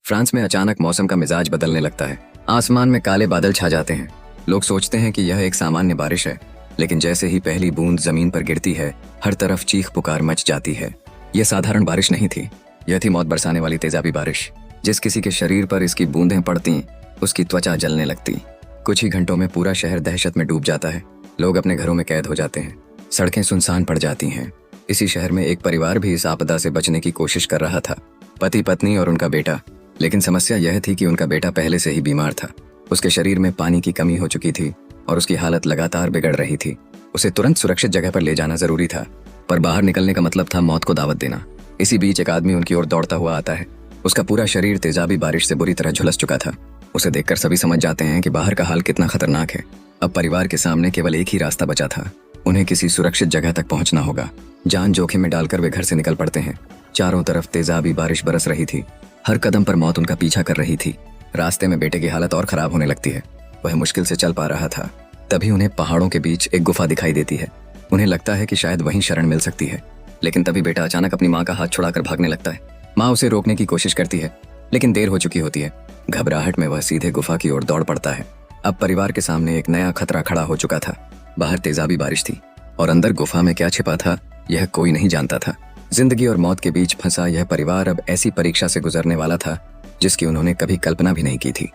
France में अचानक मौसम का मिजाज बदलने लगता है। आसमान में काले बादल छा जाते हैं। लोग सोचते हैं कि यह एक सामान्य बारिश है, लेकिन जैसे ही पहली बूंद जमीन पर गिरती है, हर तरफ चीख पुकार मच जाती है। यह साधारण बारिश नहीं थी, यह थी मौत बरसाने वाली तेजाबी बारिश। जिस किसी के शरीर पर इसकी बूंदें पड़ती, उसकी त्वचा जलने लगती। कुछ ही घंटों में पूरा शहर दहशत में डूब जाता है। लोग अपने घरों में कैद हो जाते हैं। सड़कें सुनसान पड़ जाती हैं। इसी शहर में एक परिवार भी इस आपदा से बचने की कोशिश कर रहा था, पति पत्नी और उनका बेटा। लेकिन समस्या यह थी कि उनका बेटा पहले से ही बीमार था। उसके शरीर में पानी की कमी हो चुकी थी और उसकी हालत लगातार बिगड़ रही थी। उसे तुरंत सुरक्षित जगह पर ले जाना जरूरी था, पर बाहर निकलने का मतलब था मौत को दावत देना। इसी बीच एक आदमी उनकी ओर दौड़ता हुआ आता है। उसका पूरा शरीर तेजाबी बारिश से बुरी तरह झुलस चुका था। उसे देखकर सभी समझ जाते हैं कि बाहर का हाल कितना खतरनाक है। अब परिवार के सामने केवल एक ही रास्ता बचा था, उन्हें किसी सुरक्षित जगह तक पहुंचना होगा। जान जोखिम में डालकर वे घर से निकल पड़ते हैं। चारों तरफ तेजाबी बारिश बरस रही थी। हर कदम पर मौत उनका पीछा कर रही थी। रास्ते में बेटे की हालत और खराब होने लगती है। वह मुश्किल से चल पा रहा था। तभी उन्हें पहाड़ों के बीच एक गुफा दिखाई देती है। उन्हें लगता है कि शायद वहीं शरण मिल सकती है। लेकिन तभी बेटा अचानक अपनी माँ का हाथ छुड़ाकर भागने लगता है। माँ उसे रोकने की कोशिश करती है, लेकिन देर हो चुकी होती है। घबराहट में वह सीधे गुफा की ओर दौड़ पड़ता है। अब परिवार के सामने एक नया खतरा खड़ा हो चुका था। बाहर तेजाबी बारिश थी और अंदर गुफा में क्या छिपा था, यह कोई नहीं जानता था। जिंदगी और मौत के बीच फंसा यह परिवार अब ऐसी परीक्षा से गुजरने वाला था जिसकी उन्होंने कभी कल्पना भी नहीं की थी।